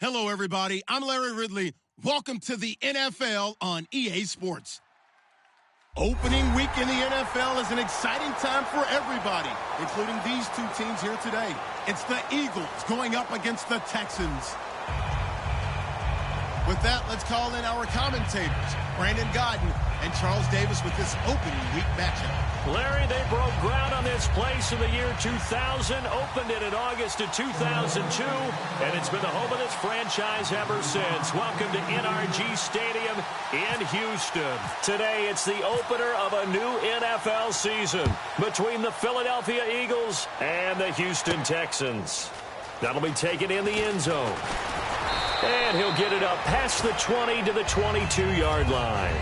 Hello, everybody. I'm Larry Ridley. Welcome to the NFL on EA Sports. Opening week in the NFL is an exciting time for everybody, including these two teams here today. It's the Eagles going up against the Texans. With that, let's call in our commentators, Brandon Godden and Charles Davis, with this opening week matchup. Larry, they broke ground on this place in the year 2000, opened it in August of 2002, and it's been the home of this franchise ever since. Welcome to NRG Stadium in Houston. Today, it's the opener of a new NFL season between the Philadelphia Eagles and the Houston Texans. That'll be taken in the end zone. And he'll get it up past the 20 to the 22-yard line.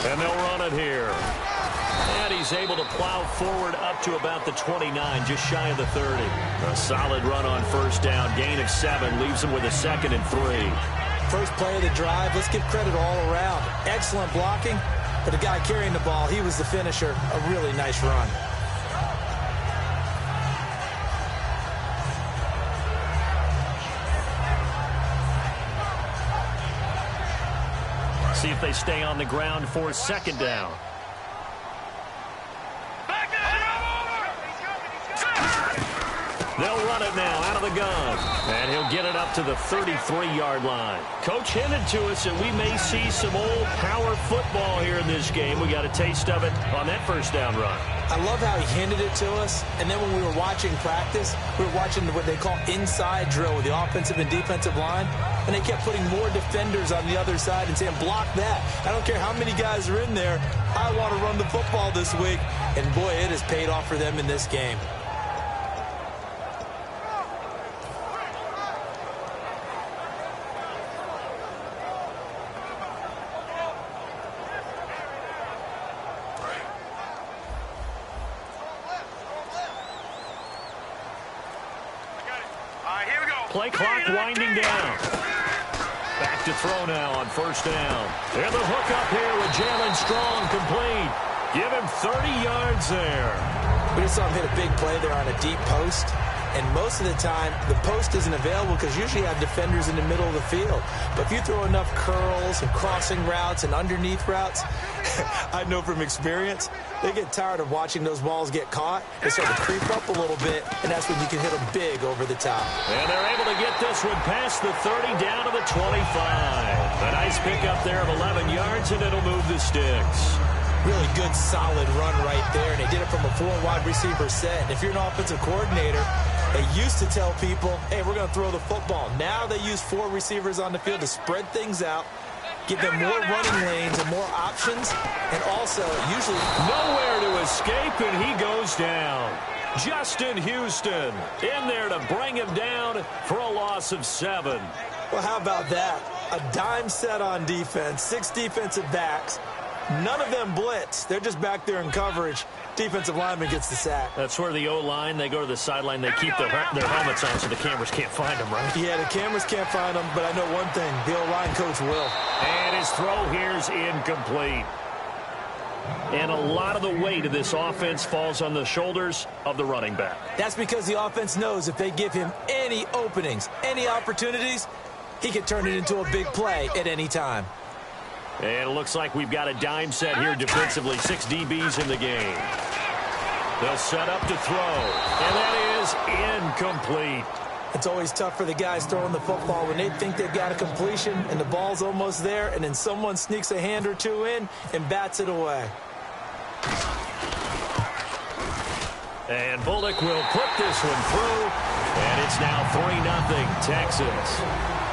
And they'll run it here. And he's able to plow forward up to about the 29, just shy of the 30. A solid run on first down. Gain of 7 leaves him with a 2nd and 3. First play of the drive, let's give credit all around. Excellent blocking, but the guy carrying the ball, he was the finisher. A really nice run. See if they stay on the ground for second down. They'll run it now out of the gun. And he'll get it up to the 33-yard line. Coach hinted to us that we may see some old power football here in this game. We got a taste of it on that first down run. I love how he hinted it to us, and then when we were watching practice, we were watching what they call inside drill with the offensive and defensive line, and they kept putting more defenders on the other side and saying, block that. I don't care how many guys are in there. I want to run the football this week, and boy, it has paid off for them in this game. Play clock winding down. Back to throw now on first down. And the hook up here with Jalen Strong complete. Give him 30 yards there. We just saw him hit a big play there on a deep post. And most of the time, the post isn't available because usually you have defenders in the middle of the field. But if you throw enough curls and crossing routes and underneath routes, I know from experience, they get tired of watching those balls get caught. They start to creep up a little bit, and that's when you can hit them big over the top. And they're able to get this one past the 30 down to the 25. A nice pickup there of 11 yards, and it'll move the sticks. Really good, solid run right there, and they did it from a 4-wide receiver set. And if you're an offensive coordinator, they used to tell people, hey, we're going to throw the football. Now they use 4 receivers on the field to spread things out, give them more running lanes and more options, and also usually nowhere to escape, and he goes down. Justin Houston in there to bring him down for a loss of 7. Well, how about that? A dime set on defense, 6 defensive backs. None of them blitz. They're just back there in coverage. Defensive lineman gets the sack. That's where the O-line, they go to the sideline, they keep their helmets on so the cameras can't find them, right? Yeah, the cameras can't find them, but I know one thing, the O-line coach will. And his throw here's incomplete. And a lot of the weight of this offense falls on the shoulders of the running back. That's because the offense knows if they give him any openings, any opportunities, he can turn it into a big play at any time. And it looks like we've got a dime set here defensively. 6 DBs in the game. They'll set up to throw. And that is incomplete. It's always tough for the guys throwing the football when they think they've got a completion and the ball's almost there, and then someone sneaks a hand or two in and bats it away. And Bullock will put this one through. And it's now 3-0 Texans.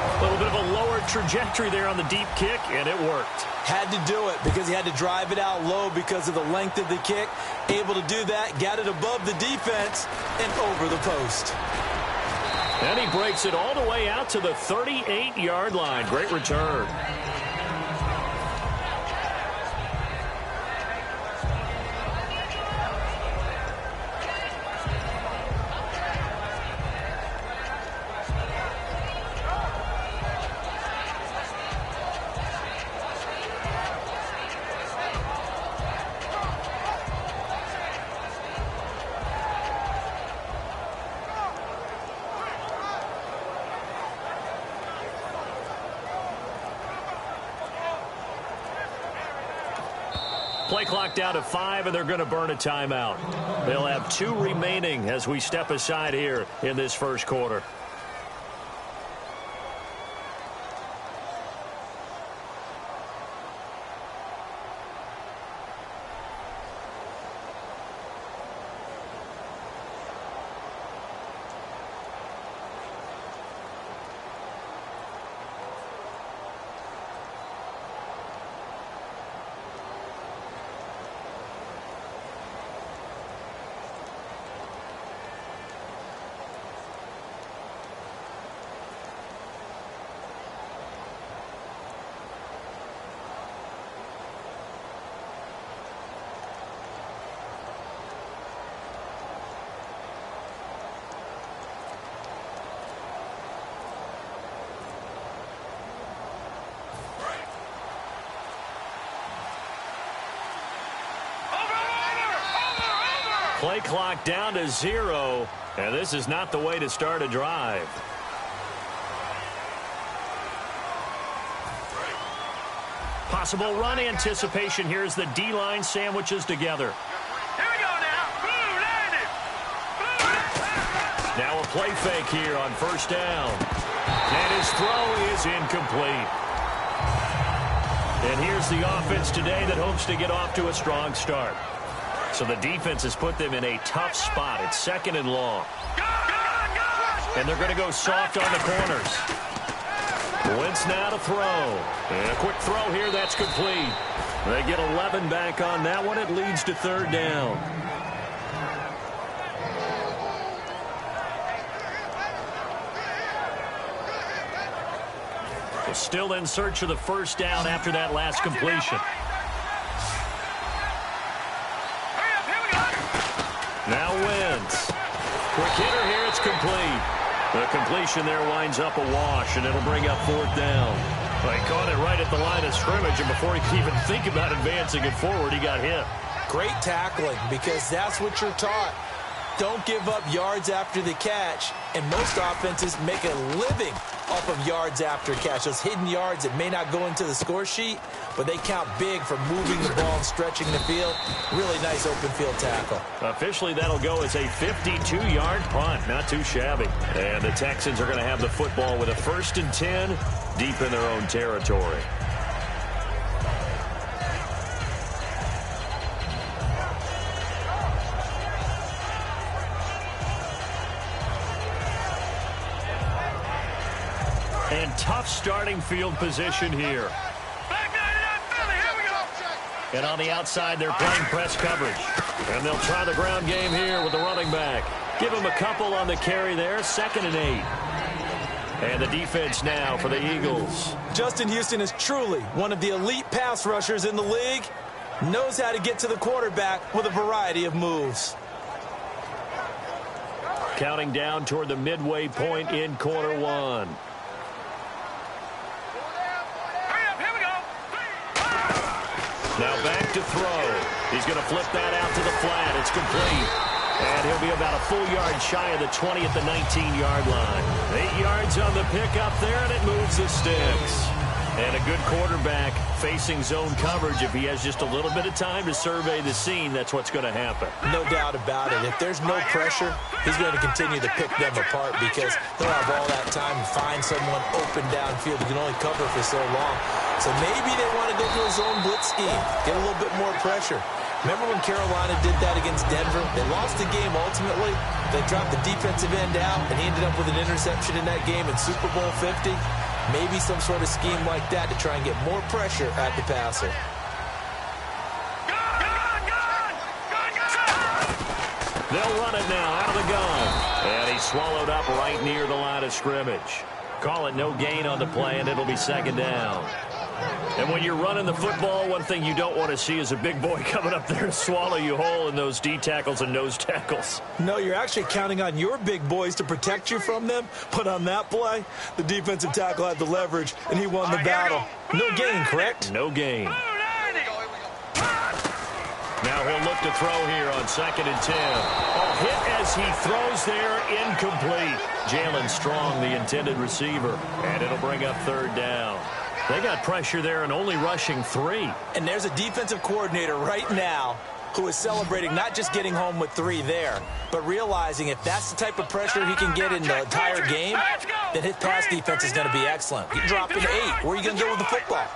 A little bit of a lower trajectory there on the deep kick, and it worked. Had to do it because he had to drive it out low because of the length of the kick. Able to do that, got it above the defense and over the post. And he breaks it all the way out to the 38-yard line. Great return. Play clock down to 5, and they're going to burn a timeout. They'll have 2 remaining as we step aside here in this first quarter. Play clock down to 0, and this is not the way to start a drive. Possible run anticipation here as the D-line sandwiches together. Here we go now. Blue landed. Blue. Now a play fake here on first down. And his throw is incomplete. And here's the offense today that hopes to get off to a strong start. So the defense has put them in a tough spot. It's 2nd and long. And they're going to go soft on the corners. Wentz now to throw. And a quick throw here, that's complete. They get 11 back on that one. It leads to 3rd down. Well, still in search of the first down after that last completion. Now Wentz. Quick hitter here, it's complete. The completion there winds up a wash, and it'll bring up 4th down. Well, he caught it right at the line of scrimmage, and before he could even think about advancing it forward, he got hit. Great tackling, because that's what you're taught. Don't give up yards after the catch, and most offenses make a living off of yards after catch. Those hidden yards that may not go into the score sheet, but they count big for moving the ball and stretching the field. Really nice open field tackle. Officially, that'll go as a 52-yard punt. Not too shabby. And the Texans are going to have the football with a 1st and 10 deep in their own territory. And tough starting field position here. And on the outside, they're playing press coverage. And they'll try the ground game here with the running back. Give him a couple on the carry there, 2nd and 8. And the defense now for the Eagles. Justin Houston is truly one of the elite pass rushers in the league. Knows how to get to the quarterback with a variety of moves. Counting down toward the midway point in quarter 1. Now back to throw. He's going to flip that out to the flat. It's complete. And he'll be about a full yard shy of the 20 at the 19-yard line. 8 yards on the pickup there, and it moves the sticks. And a good quarterback facing zone coverage. If he has just a little bit of time to survey the scene, that's what's going to happen. No doubt about it. If there's no pressure, he's going to continue to pick them apart because he'll have all that time to find someone open downfield. He can only cover for so long. So maybe they want to go to a zone blitz scheme, get a little bit more pressure. Remember when Carolina did that against Denver? They lost the game ultimately. They dropped the defensive end out, and he ended up with an interception in that game in Super Bowl 50. Maybe some sort of scheme like that to try and get more pressure at the passer. They'll run it now out of the gun. And he he's swallowed up right near the line of scrimmage. Call it no gain on the play, and it'll be second down. And when you're running the football, one thing you don't want to see is a big boy coming up there to swallow you whole in those D tackles and nose tackles. No, you're actually counting on your big boys to protect you from them. But on that play, the defensive tackle had the leverage, and he won the battle. No gain, correct? No gain. Now he'll look to throw here on 2nd and 10. Oh, hit as he throws there, incomplete. Jalen Strong, the intended receiver, and it'll bring up 3rd down. They got pressure there and only rushing 3. And there's a defensive coordinator right now who is celebrating not just getting home with 3 there, but realizing if that's the type of pressure he can get in the entire game, then his pass defense is going to be excellent. He dropped an 8. Where are you going to go with the football?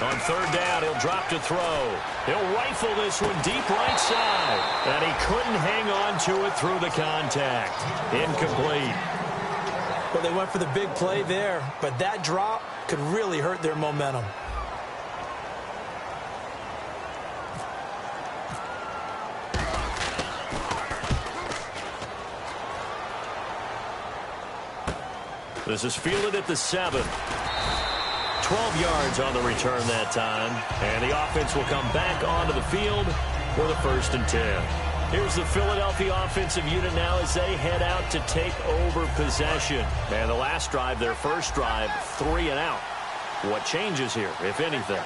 On 3rd down, he'll drop to throw. He'll rifle this one deep right side. And he couldn't hang on to it through the contact. Incomplete. Well, they went for the big play there, but that drop could really hurt their momentum. This is fielded at the 7. 12 yards on the return that time. And the offense will come back onto the field for the 1st and 10. Here's the Philadelphia offensive unit now as they head out to take over possession. And the last drive, their first drive, 3 and out. What changes here, if anything?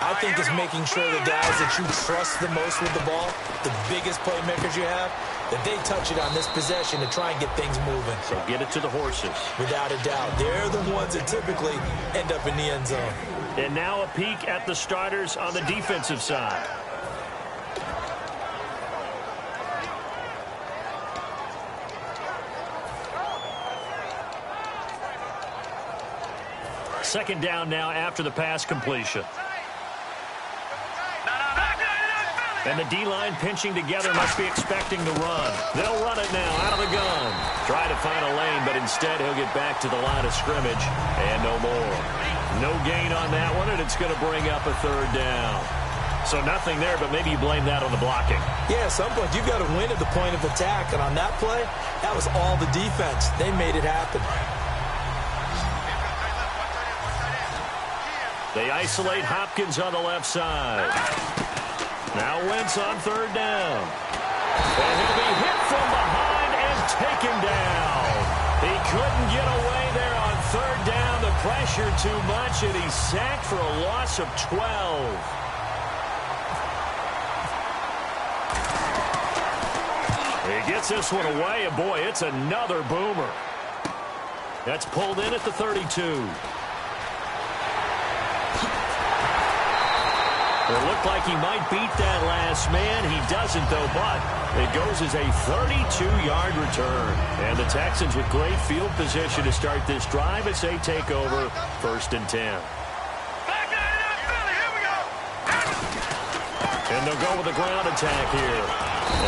I think it's making sure the guys that you trust the most with the ball, the biggest playmakers you have, that they touch it on this possession to try and get things moving. So get it to the horses. Without a doubt. They're the ones that typically end up in the end zone. And now a peek at the starters on the defensive side. Second down now after the pass completion. And the D-line pinching together must be expecting to run. They'll run it now out of the gun. Try to find a lane, but instead he'll get back to the line of scrimmage. And no more. No gain on that one, and it's going to bring up a 3rd down. So nothing there, but maybe you blame that on the blocking. Yeah, at some point you've got to win at the point of attack. And on that play, that was all the defense. They made it happen. They isolate Hopkins on the left side. Now Wentz on 3rd down. And he'll be hit from behind and taken down. He couldn't get away there on 3rd down. The pressure too much, and he's sacked for a loss of 12. He gets this one away, and boy, it's another boomer. That's pulled in at the 32. It looked like he might beat that last man. He doesn't, though, but it goes as a 32-yard return. And the Texans with great field position to start this drive as they take over 1st and 10. And they'll go with a ground attack here.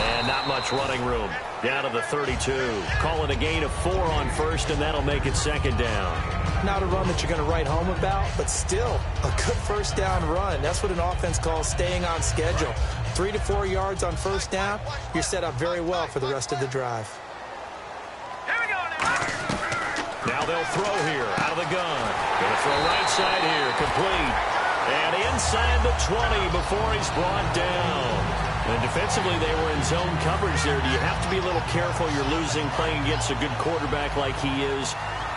And not much running room. Down to the 32. Call it a gain of 4 on 1st, and that'll make it 2nd down. Not a run that you're going to write home about, but still a good 1st down run. That's what an offense calls staying on schedule. 3 to 4 yards on 1st down, you're set up very well for the rest of the drive. Now they'll throw here out of the gun. Going to throw right side here, complete. And inside the 20 before he's brought down. And defensively, they were in zone coverage there. Do you have to be a little careful? You're losing playing against a good quarterback like he is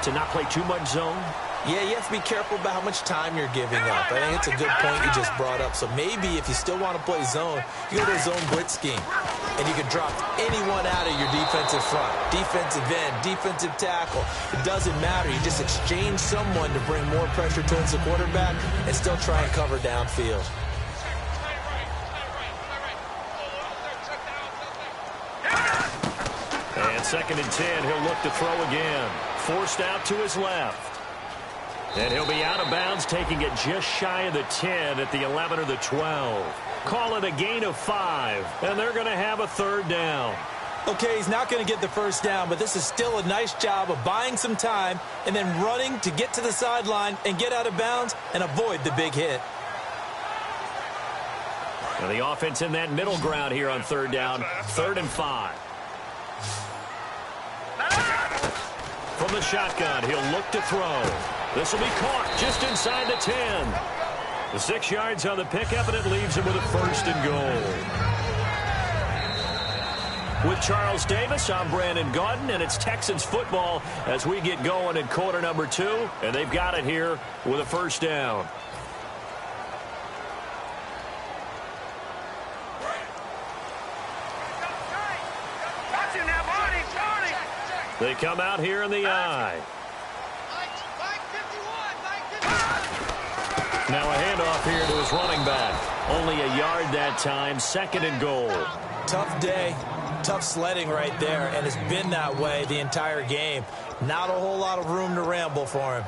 to not play too much zone? Yeah, you have to be careful about how much time you're giving up. I think it's a good point you just brought up. So maybe if you still want to play zone, you go to a zone blitz scheme. And you can drop anyone out of your defensive front. Defensive end, defensive tackle. It doesn't matter. You just exchange someone to bring more pressure towards the quarterback and still try and cover downfield. And 2nd and 10, he'll look to throw again. Forced out to his left. And he'll be out of bounds, taking it just shy of the 10 at the 11 or the 12. Call it a gain of 5, and they're going to have a 3rd down. Okay, he's not going to get the 1st down, but this is still a nice job of buying some time and then running to get to the sideline and get out of bounds and avoid the big hit. And the offense in that middle ground here on 3rd down, 3rd and 5. From the shotgun, he'll look to throw. This will be caught just inside the 10. The 6 yards on the pickup, and it leaves him with a 1st and goal. With Charles Davis, I'm Brandon Gaudin, and it's Texans football as we get going in quarter number 2, and they've got it here with a 1st down. They come out here in the eye. Now a handoff here to his running back. Only a yard that time, 2nd and goal. Tough day, tough sledding right there, and it's been that way the entire game. Not a whole lot of room to ramble for him.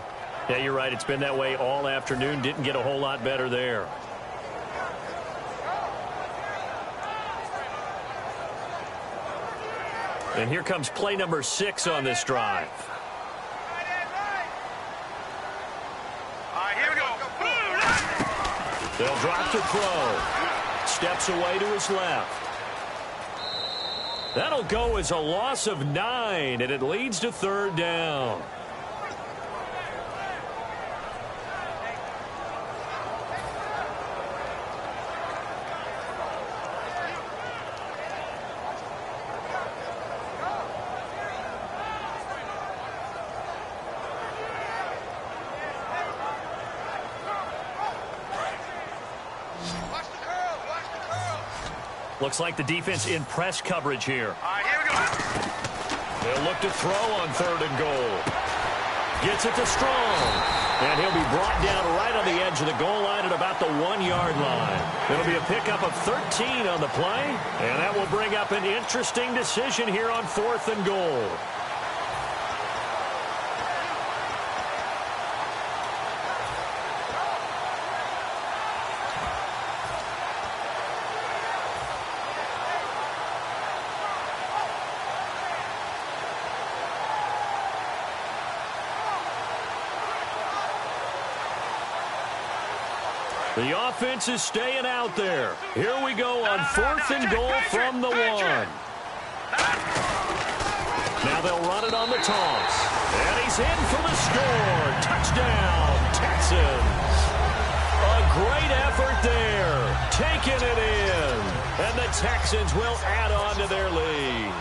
Yeah, you're right. It's been that way all afternoon. Didn't get a whole lot better there. And here comes play number 6 on this drive. All right, here we go. They'll drop to throw. Steps away to his left. That'll go as a loss of 9, and it leads to 3rd down. Looks like the defense in press coverage here. All right, here we go. They'll look to throw on 3rd and goal. Gets it to Strong. And he'll be brought down right on the edge of the goal line at about the 1-yard line. It'll be a pickup of 13 on the play. And that will bring up an interesting decision here on 4th and goal. The offense is staying out there. Here we go on 4th and goal from the 1. Now they'll run it on the toss. And he's in for the score. Touchdown, Texans. A great effort there. Taking it in. And the Texans will add on to their lead.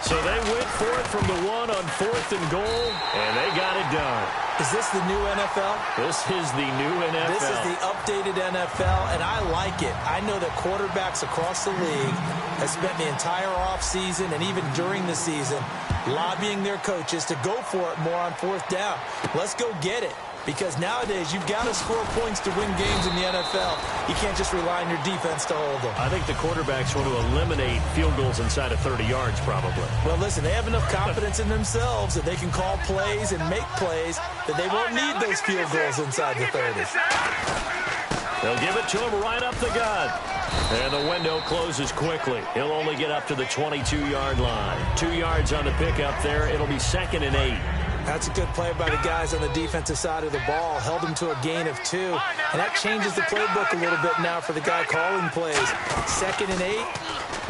So they went for it from the 1 on 4th and goal, and they got it done. Is this the new NFL? This is the new NFL. This is the updated NFL, and I like it. I know that quarterbacks across the league have spent the entire offseason and even during the season lobbying their coaches to go for it more on 4th down. Let's go get it. Because nowadays, you've got to score points to win games in the NFL. You can't just rely on your defense to hold them. I think the quarterbacks want to eliminate field goals inside of 30 yards, probably. Well, listen, they have enough confidence in themselves that they can call plays and make plays that they won't need those field goals inside the 30. They'll give it to him right up the gut. And the window closes quickly. He'll only get up to the 22-yard line. 2 yards on the pickup there. It'll be 2nd and 8. That's a good play by the guys on the defensive side of the ball. Held them to a gain of 2. And that changes the playbook a little bit now for the guy calling plays. 2nd and 8.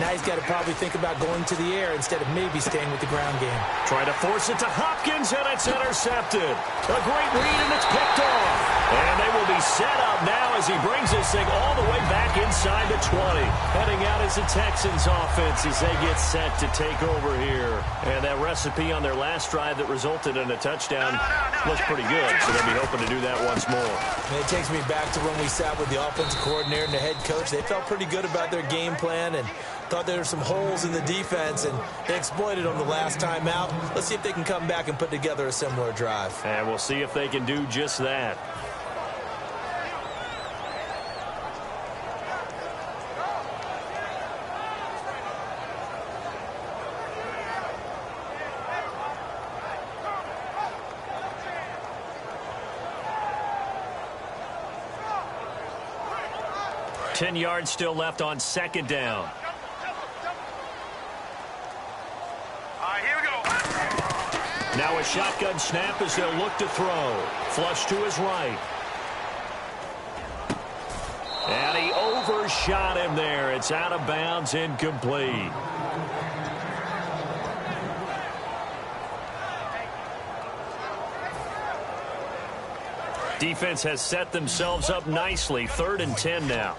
Now he's got to probably think about going to the air instead of maybe staying with the ground game. Trying to force it to Hopkins, and it's intercepted. A great read, and it's picked off. And they will be set up now as he brings this thing all the way back inside the 20. Heading out is the Texans offense as they get set to take over here. And that recipe on their last drive that resulted in a touchdown looks pretty good, so they'll be hoping to do that once more. And it takes me back to when we sat with the offensive coordinator and the head coach. They felt pretty good about their game plan and thought there were some holes in the defense, and they exploited them the last time out. Let's see if they can come back and put together a similar drive. And we'll see if they can do just that. Ten yards still left on 2nd down. Now a shotgun snap as they'll look to throw. Flush to his right. And he overshot him there. It's out of bounds, incomplete. Defense has set themselves up nicely. 3rd and 10 now.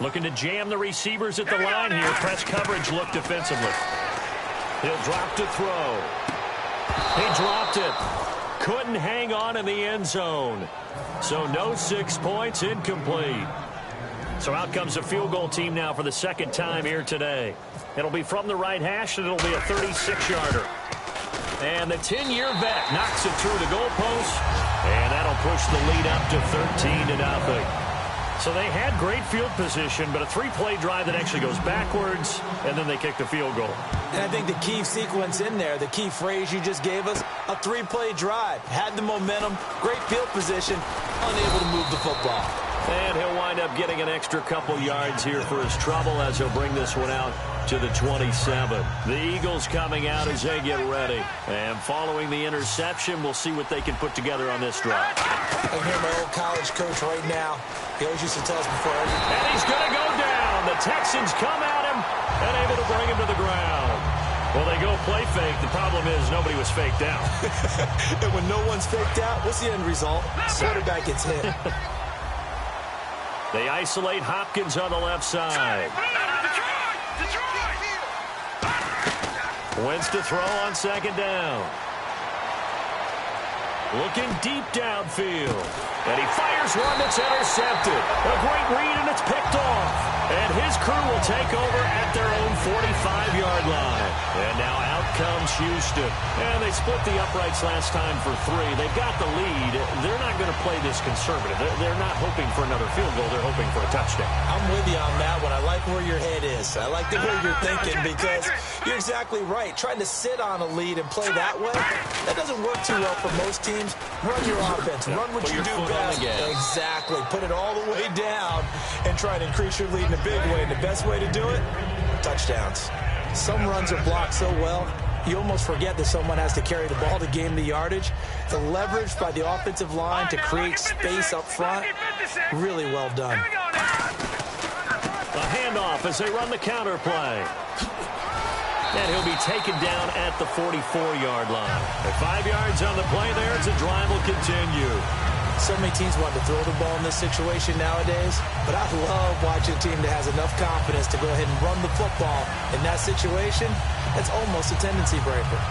Looking to jam the receivers at the line here. Press coverage look defensively. He'll drop to throw. He dropped it. Couldn't hang on in the end zone. So no 6 points, incomplete. So out comes a field goal team now for the 2nd time here today. It'll be from the right hash, and it'll be a 36-yarder. And the 10-year vet knocks it through the goalpost, and that'll push the lead up to 13-0. So they had great field position, but a 3-play drive that actually goes backwards, and then they kick the field goal. And I think the key sequence in there, the key phrase you just gave us, a 3-play drive. Had the momentum, great field position, unable to move the football. And he'll wind up getting an extra couple yards here for his trouble as he'll bring this one out to the 27. The Eagles coming out as they get ready. And following the interception, we'll see what they can put together on this drive. I can hear my old college coach right now. He always used to tell us before every... And he's going to go down. The Texans come at him and able to bring him to the ground. Well, they go play fake. The problem is nobody was faked out. And when no one's faked out, what's the end result? Quarterback gets hit. They isolate Hopkins on the left side. Wentz to throw on 2nd down. Looking deep downfield. And he fires one that's intercepted. A great read, and it's picked off. And his crew will take over at their own 45-yard line. And now out comes Houston. And they split the uprights last time for 3. They've got the lead. They're not going to play this conservative. They're not hoping for another field goal. They're hoping for a touchdown. I'm with you on that one. I like where your head is. I like the way you're thinking because you're exactly right. Trying to sit on a lead and play that way, that doesn't work too well for most teams. Run your offense. Run what you do best. Exactly. Put it all the way down and try to increase your lead in a big way. And the best way to do it, touchdowns. Some runs are blocked so well, you almost forget that someone has to carry the ball to gain the yardage. The leverage by the offensive line to create space up front, really well done. A handoff as they run the counter play. And he'll be taken down at the 44-yard line. At 5 yards on the play there, the drive will continue. So many teams want to throw the ball in this situation nowadays, but I love watching a team that has enough confidence to go ahead and run the football in that situation. That's almost a tendency breaker.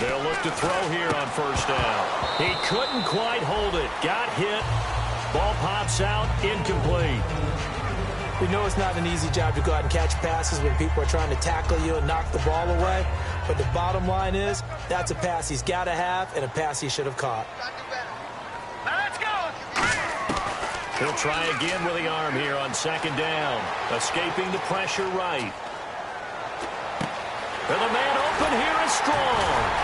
They'll look to throw here on 1st down. He couldn't quite hold it. Got hit. Ball pops out, incomplete. We know it's not an easy job to go out and catch passes when people are trying to tackle you and knock the ball away. But the bottom line is, that's a pass he's got to have and a pass he should have caught. Let's go. He'll try again with the arm here on 2nd down. Escaping the pressure right. And the man open here is strong.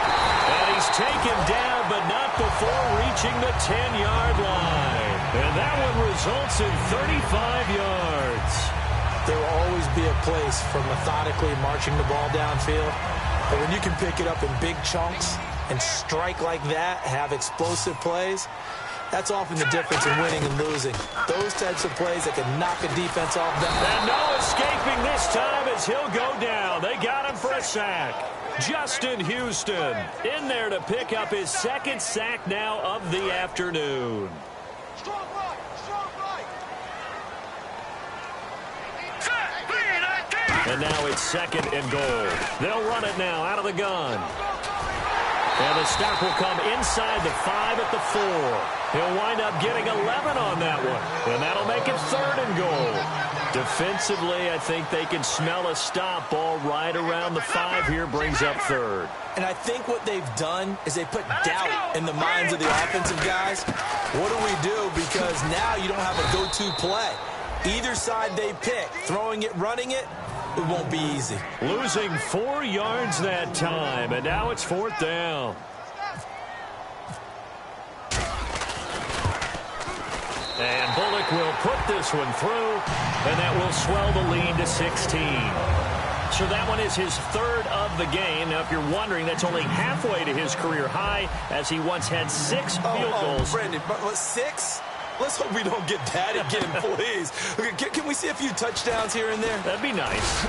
And he's taken down, but not before reaching the 10-yard line. And that one results in 35 yards. There will always be a place for methodically marching the ball downfield. But when you can pick it up in big chunks and strike like that, have explosive plays, that's often the difference in winning and losing. Those types of plays that can knock a defense off balance. And no escaping this time as he'll go down. They got him for a sack. Justin Houston in there to pick up his 2nd sack now of the afternoon. Strong right, strong right. And now it's 2nd and goal. They'll run it now out of the gun. And the stop will come inside the 5 at the 4. He'll wind up getting 11 on that one. And that'll make it 3rd and goal. Defensively, I think they can smell a stop ball right around the 5 here. Brings up 3rd. And I think what they've done is they put doubt in the minds of the offensive guys. What do we do? Because now you don't have a go-to play. Either side they pick, throwing it, running it, it won't be easy. Losing 4 yards that time, and now it's 4th down. And Bullock will put this one through, and that will swell the lead to 16. So that one is his 3rd of the game. Now, if you're wondering, that's only halfway to his career high, as he once had 6 field goals. Brendan, but 6? Let's hope we don't get that again, please. Can we see a few touchdowns here and there? That'd be nice.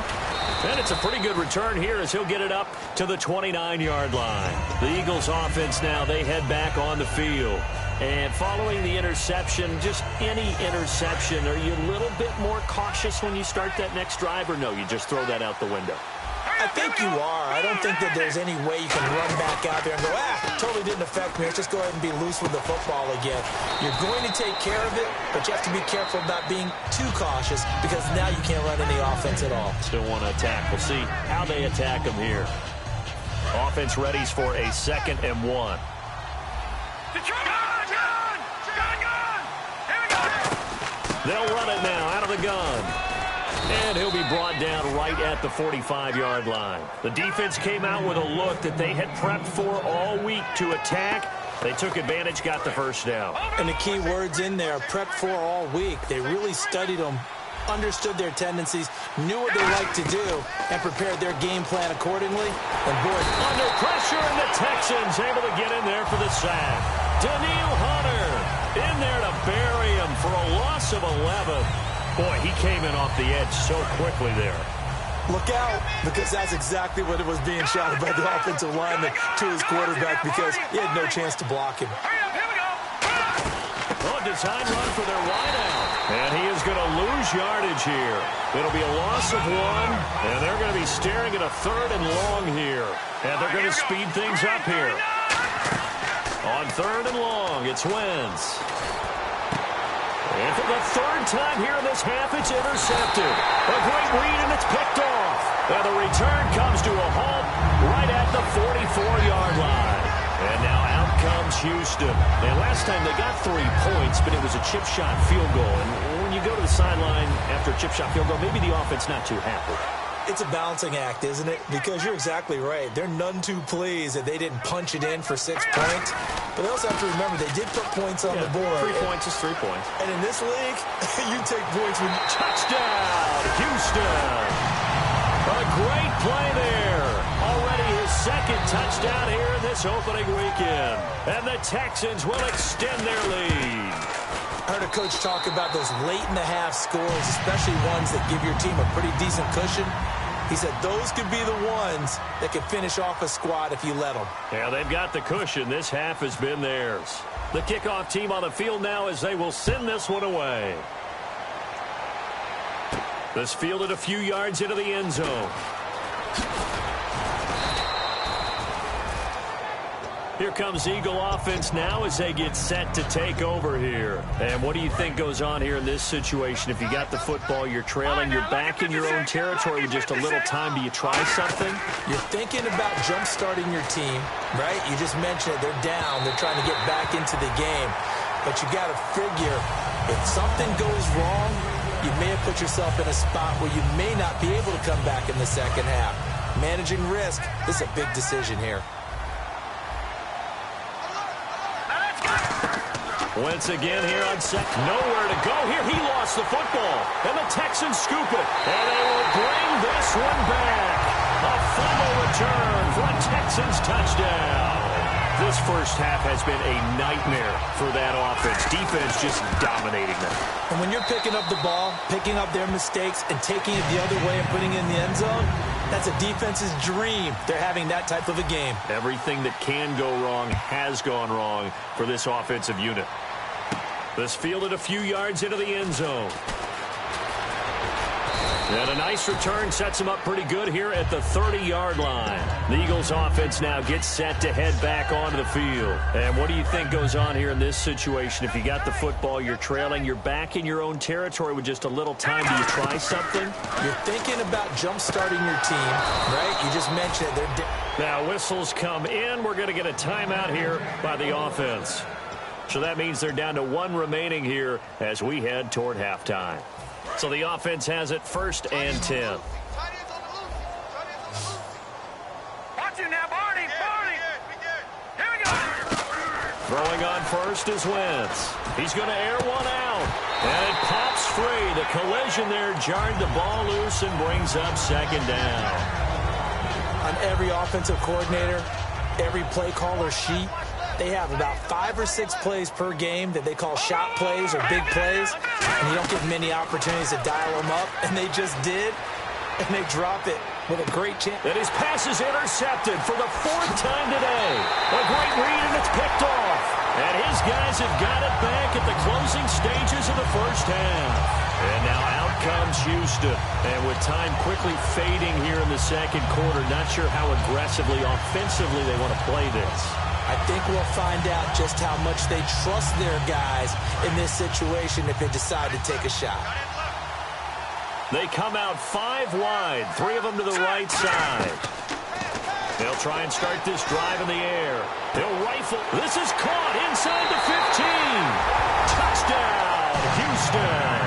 And it's a pretty good return here as he'll get it up to the 29-yard line. The Eagles offense now, they head back on the field. And following the interception, just any interception, are you a little bit more cautious when you start that next drive, or no, you just throw that out the window? I think you are. I don't think that there's any way you can run back out there and go, totally didn't affect me. Let's just go ahead and be loose with the football again. You're going to take care of it, but you have to be careful about being too cautious because now you can't run any offense at all. Still want to attack. We'll see how they attack them here. Offense readies for a 2nd and 1. They'll run it now out of the gun. And he'll be brought down right at the 45-yard line. The defense came out with a look that they had prepped for all week to attack. They took advantage, got the first down. And the key words in there, prepped for all week. They really studied them, understood their tendencies, knew what they like to do, and prepared their game plan accordingly. And boy, under pressure, and the Texans able to get in there for the sack. Daniil Hunter in there to bury him for a loss of 11. Boy, he came in off the edge so quickly there. Look out, because that's exactly what it was being shouted by the offensive lineman to his quarterback because he had no chance to block him. Oh, design run for their wideout. And he is going to lose yardage here. It'll be a loss of 1, and they're going to be staring at a 3rd and long here. And they're going to speed things up here. On 3rd and long, it's Wentz. And for the 3rd time here in this half, it's intercepted. A great read, and it's picked off. And the return comes to a halt right at the 44-yard line. And now out comes Houston. And last time they got 3 points, but it was a chip shot field goal. And when you go to the sideline after a chip shot field goal, maybe the offense not too happy. It's a balancing act, isn't it? Because you're exactly right. They're none too pleased that they didn't punch it in for 6 points. But they also have to remember they did put points on the board. 3 points is 3 points. And in this league, you take points when you... Touchdown, Houston. A great play there. Already his 2nd touchdown here in this opening weekend. And the Texans will extend their lead. I heard a coach talk about those late-in-the-half scores, especially ones that give your team a pretty decent cushion. He said those could be the ones that could finish off a squad if you let them. Yeah, they've got the cushion. This half has been theirs. The kickoff team on the field now as they will send this one away. This fielded a few yards into the end zone. Here comes Eagle offense now as they get set to take over here. And what do you think goes on here in this situation? If you got the football, you're trailing, you're back in your own territory with just a little time. Do you try something? You're thinking about jump-starting your team, right? You just mentioned it. They're down. They're trying to get back into the game. But you got to figure if something goes wrong, you may have put yourself in a spot where you may not be able to come back in the second half. Managing risk, this is a big decision here. Once again here on second. Nowhere to go here. He lost the football. And the Texans scoop it. And they will bring this one back. A fumble return for a Texans touchdown. This first half has been a nightmare for that offense. Defense just dominating them. And when you're picking up the ball, picking up their mistakes, and taking it the other way and putting it in the end zone, that's a defense's dream. They're having that type of a game. Everything that can go wrong has gone wrong for this offensive unit. This fielded a few yards into the end zone. And a nice return sets him up pretty good here at the 30-yard line. The Eagles offense now gets set to head back onto the field. And what do you think goes on here in this situation? If you got the football, you're trailing, you're back in your own territory with just a little time. Do you try something? You're thinking about jump-starting your team, right? You just mentioned it. Now whistles come in. We're going to get a timeout here by the offense. So that means they're down to 1 remaining here as we head toward halftime. So the offense has it 1st and 10. Watch it now, Barney. Here we go. Throwing on first is Wentz. He's going to air one out. And it pops free. The collision there jarred the ball loose and brings up 2nd down. On every offensive coordinator, every play caller sheet, they have about 5 or 6 plays per game that they call shot plays or big plays, and you don't get many opportunities to dial them up, and they just did, and they drop it with a great chance. And his pass is intercepted for the 4th time today. A great read, and it's picked off. And his guys have got it back at the closing stages of the first half. And now out comes Houston. And with time quickly fading here in the second quarter, not sure how aggressively, offensively they want to play this. I think we'll find out just how much they trust their guys in this situation if they decide to take a shot. They come out 5 wide, 3 of them to the right side. They'll try and start this drive in the air. They'll rifle. This is caught inside the 15. Touchdown, Houston.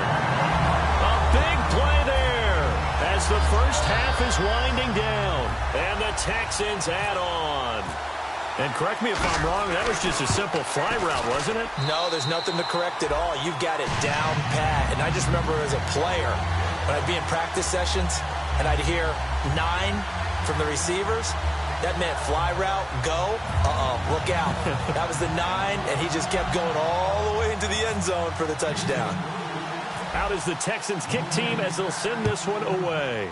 A big play there as the first half is winding down. And the Texans add on. And correct me if I'm wrong, that was just a simple fly route, wasn't it? No, there's nothing to correct at all. You've got it down pat. And I just remember as a player, when I'd be in practice sessions and I'd hear 9 from the receivers, that meant fly route, go, look out. That was the 9, and he just kept going all the way into the end zone for the touchdown. Out is the Texans kick team as they'll send this one away.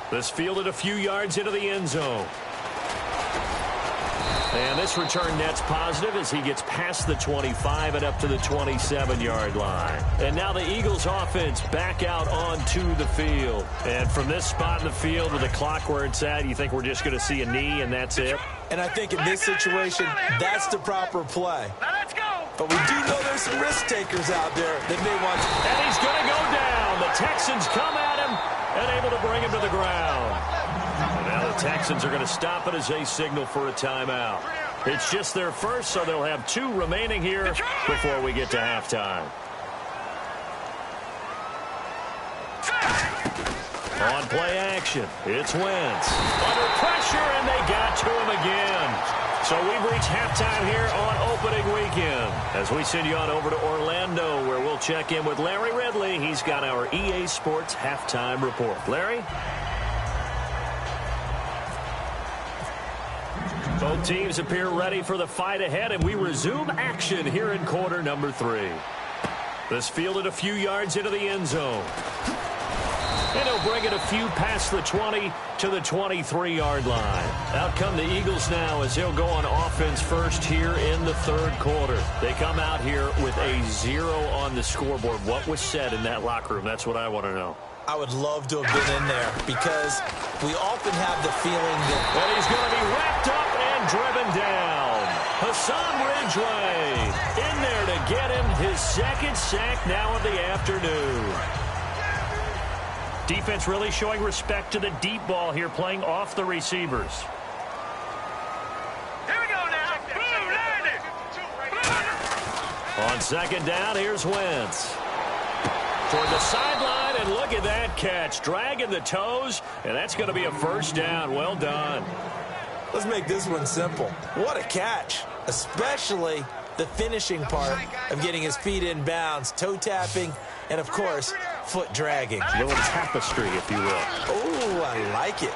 This fielded a few yards into the end zone. And this return net's positive as he gets past the 25 and up to the 27-yard line. And now the Eagles offense back out onto the field. And from this spot in the field with the clock where it's at, you think we're just going to see a knee and that's it? And I think in this situation, that's the proper play. Now let's go. But we do know there's some risk takers out there that may want to. And he's going to go down. The Texans come at him and able to bring him to the ground. And now the Texans are going to stop it as they signal for a timeout. It's just their first, so they'll have 2 remaining here before we get to halftime. On play action, it's Wentz. Under pressure, and they got to him again. So we've reached halftime here on opening weekend as we send you on over to Orlando, where we'll check in with Larry Ridley. He's got our EA Sports halftime report. Larry? Both teams appear ready for the fight ahead, and we resume action here in quarter number 3. This fielded a few yards into the end zone. And he'll bring it a few past the 20 to the 23-yard line. Out come the Eagles now as they'll go on offense first here in the third quarter. They come out here with a 0 on the scoreboard. What was said in that locker room? That's what I want to know. I would love to have been in there because we often have the feeling that... But he's going to be wrapped up and driven down. Hassan Ridgeway in there to get him his 2nd sack now of the afternoon. Defense really showing respect to the deep ball here, playing off the receivers. Here we go now. Boom, landed. On 2nd down, here's Wentz. Toward the sideline, and look at that catch. Dragging the toes, and that's going to be a first down. Well done. Let's make this one simple. What a catch, especially the finishing part of getting his feet in bounds, toe tapping, and, of course, foot dragging. A little tapestry, if you will. Oh, I like it.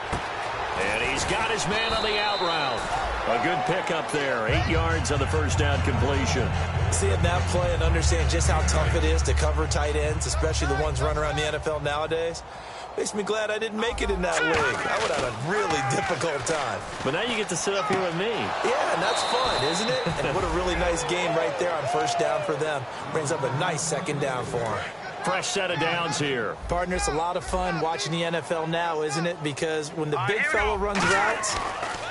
And he's got his man on the out route. A good pickup there. 8 yards on the first down completion. Seeing that play and understanding just how tough it is to cover tight ends, especially the ones running around the NFL nowadays, makes me glad I didn't make it in that league. I would have a really difficult time. But now you get to sit up here with me. Yeah, and that's fun, isn't it? And what a really nice game right there on first down for them. Brings up a nice 2nd down for them. Fresh set of downs here. Partner, it's a lot of fun watching the NFL now, isn't it? Because when the big fella runs routes,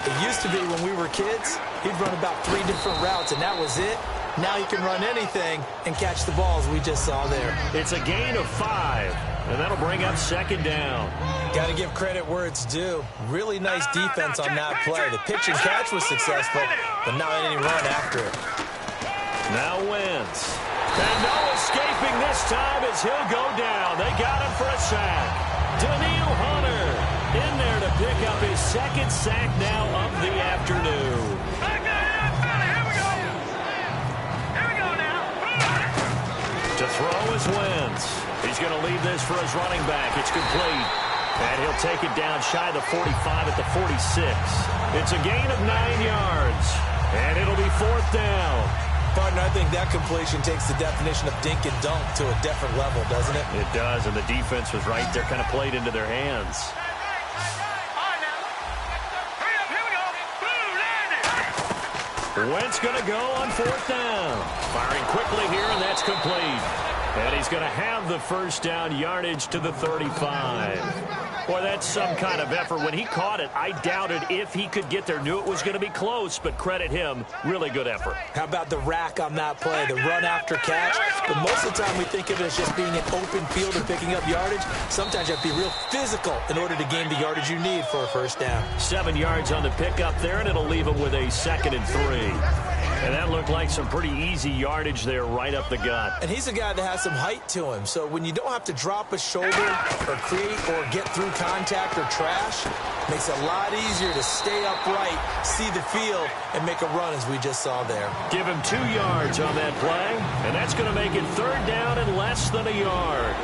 it used to be when we were kids, he'd run about 3 different routes, and that was it. Now he can run anything and catch the balls we just saw there. It's a gain of 5, and that'll bring up 2nd down. Got to give credit where it's due. Really nice defense on that play. The pitch and catch was successful, but not any run after it. Now Wentz. And no escaping this time as he'll go down. They got him for a sack. Daniil Hunter in there to pick up his 2nd sack now of the afternoon. Here we go now. To throw is Wentz. He's going to leave this for his running back. It's complete. And he'll take it down shy of the 45 at the 46. It's a gain of 9 yards. And it'll be 4th down. Partner, I think that completion takes the definition of dink and dunk to a different level, doesn't it? It does, and the defense was right there, kind of played into their hands. Wentz going to go on 4th down. Firing quickly here, and that's complete. And he's going to have the first down, yardage to the 35. Boy, that's some kind of effort. When he caught it, I doubted if he could get there. Knew it was going to be close, but credit him. Really good effort. How about the rack on that play, the run after catch? But most of the time we think of it as just being an open field and picking up yardage. Sometimes you have to be real physical in order to gain the yardage you need for a first down. 7 yards on the pickup there, and it'll leave him with a 2nd and 3. And that looked like some pretty easy yardage there right up the gut. And he's a guy that has some height to him. So when you don't have to drop a shoulder or create or get through contact or trash, makes it a lot easier to stay upright, see the field, and make a run as we just saw there. Give him 2 yards on that play, and that's going to make it 3rd down and less than a yard.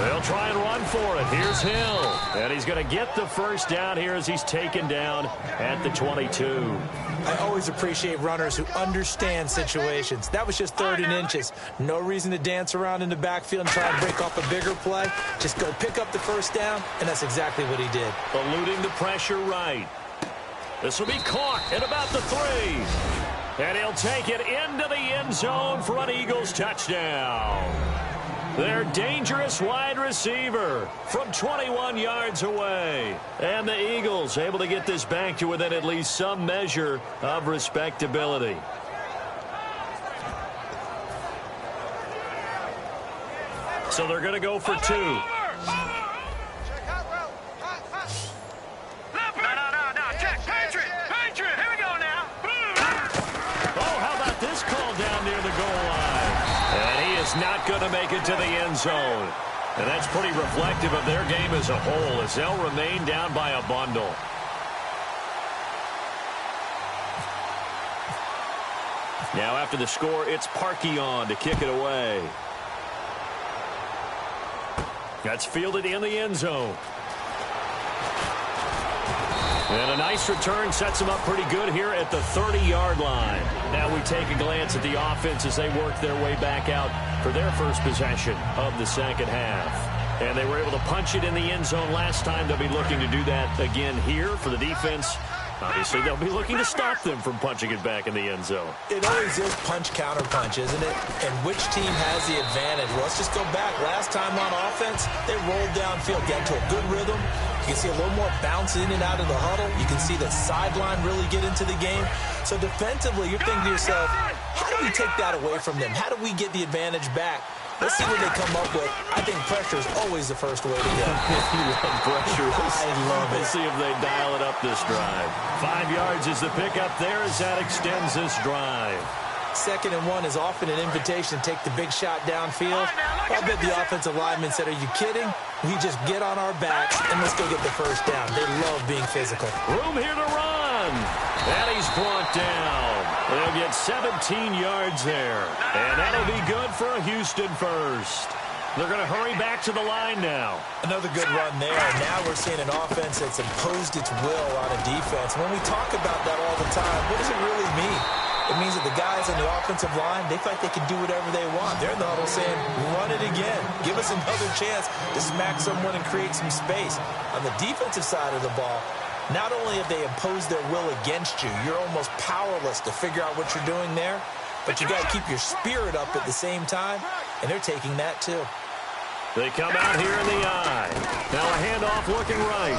They'll try and run for it. Here's Hill. And he's going to get the first down here as he's taken down at the 22. I always appreciate runners who understand situations. That was just 3rd and inches. No reason to dance around in the backfield and try and break off a bigger play. Just go pick up the first down, and that's exactly what he did. Eluding the pressure right. This will be caught at about the 3. And he'll take it into the end zone for an Eagles touchdown. Their dangerous wide receiver from 21 yards away. And the Eagles able to get this back to within at least some measure of respectability. So they're going to go for 2. No. Check. Patriot. Here we go now. Oh, how about this call down near the goal line? And he is not going to make it to the end zone. And that's pretty reflective of their game as a whole as they'll remain down by a bundle. Now after the score, it's Parkey on to kick it away. That's fielded in the end zone. And a nice return sets him up pretty good here at the 30-yard line. Now we take a glance at the offense as they work their way back out for their first possession of the second half. And they were able to punch it in the end zone last time. They'll be looking to do that again here for the defense. Obviously, they'll be looking to stop them from punching it back in the end zone. It always is punch-counter-punch, isn't it? And which team has the advantage? Well, let's just go back. Last time on offense, they rolled downfield, got into a good rhythm. You can see a little more bounce in and out of the huddle. You can see the sideline really get into the game. So defensively, you're thinking to yourself, how do we take that away from them? How do we get the advantage back? Let's see what they come up with. I think pressure is always the first way to go. You love pressure. I love it. Let's see if they dial it up this drive. 5 yards is the pickup there as that extends this drive. 2nd and 1 is often an invitation to take the big shot downfield. I bet the offensive lineman said, are you kidding? We just get on our backs and let's go get the first down. They love being physical. Room here to run. And he's brought down. They'll get 17 yards there. And that'll be good for a Houston first. They're going to hurry back to the line now. Another good run there. And now we're seeing an offense that's imposed its will on a defense. When we talk about that all the time, what does it really mean? It means that the guys on the offensive line, they feel like they can do whatever they want. They're in the huddle saying, run it again. Give us another chance to smack someone and create some space. On the defensive side of the ball, not only have they imposed their will against you, you're almost powerless to figure out what you're doing there, but you got to keep your spirit up at the same time, and they're taking that too. They come out here in the eye. Now a handoff looking right.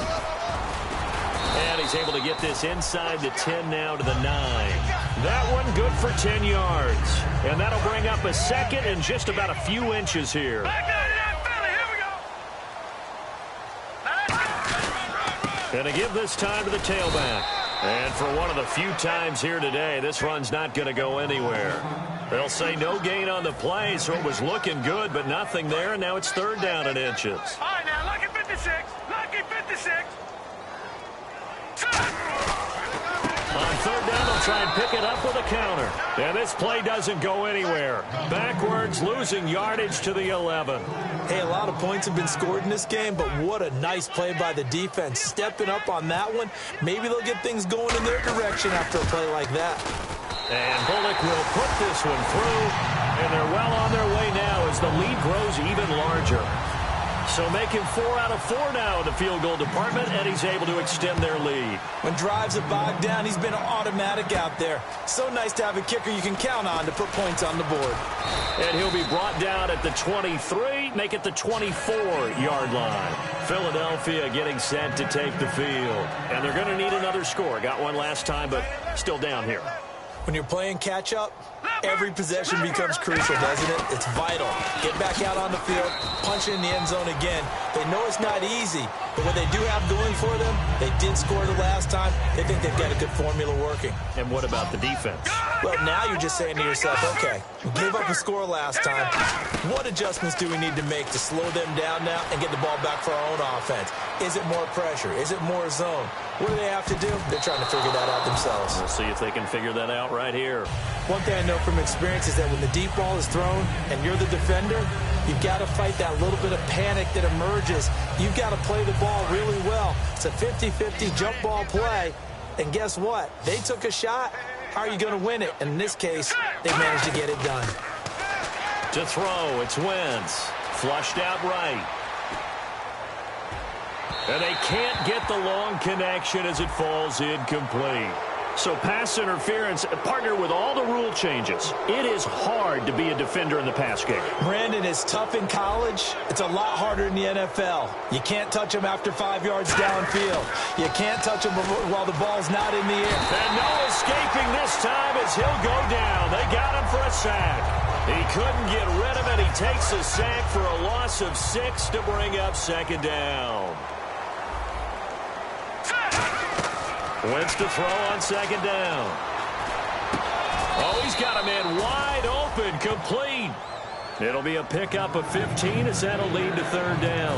And he's able to get this inside the 10 now to the 9. That one good for 10 yards. And that'll bring up a 2nd and just about a few inches here. And to give this time to the tailback. And for one of the few times here today, this run's not going to go anywhere. They'll say no gain on the play, so it was looking good, but nothing there. And now it's 3rd down and inches. All right, now, lucky 56. Lucky 56. On 3rd down, they'll They'll try and pick it up with a counter. And this play doesn't go anywhere. Backwards, losing yardage to the 11. Hey, a lot of points have been scored in this game, but what a nice play by the defense. Stepping up on that one, maybe they'll get things going in their direction after a play like that. And Bullock will put this one through, and they're well on their way now as the lead grows even larger. So making 4 out of 4 now in the field goal department, and he's able to extend their lead. When drives are bogged down, he's been automatic out there. So nice to have a kicker you can count on to put points on the board. And he'll be brought down at the 23, make it the 24-yard line. Philadelphia getting set to take the field. And they're going to need another score. Got one last time, but still down here. When you're playing catch-up, every possession becomes crucial, doesn't it? It's vital. Get back out on the field, punch it in the end zone again. They know it's not easy, but what they do have going for them, they did score the last time. They think they've got a good formula working. And what about the defense? Well, now you're just saying to yourself, okay, we gave up a score last time. What adjustments do we need to make to slow them down now and get the ball back for our own offense? Is it more pressure? Is it more zone? What do they have to do? They're trying to figure that out themselves. We'll see if they can figure that out right here. One thing I know from experience is that when the deep ball is thrown and you're the defender, you've got to fight that little bit of panic that emerges. You've got to play the ball really well. It's a 50-50 jump ball play. And guess what? They took a shot. How are you going to win it? And in this case, they managed to get it done. To throw, it's Wentz. Flushed out right. And they can't get the long connection as it falls incomplete. So pass interference, partnered with all the rule changes. It is hard to be a defender in the pass game. Brandon, is tough in college. It's a lot harder in the NFL. You can't touch him after 5 yards downfield. You can't touch him while the ball's not in the air. And no escaping this time as he'll go down. They got him for a sack. He couldn't get rid of it. He takes a sack for a loss of 6 to bring up second down. Wentz to throw on second down. Oh, he's got a man wide open, complete. It'll be a pickup of 15 as that'll lead to third down.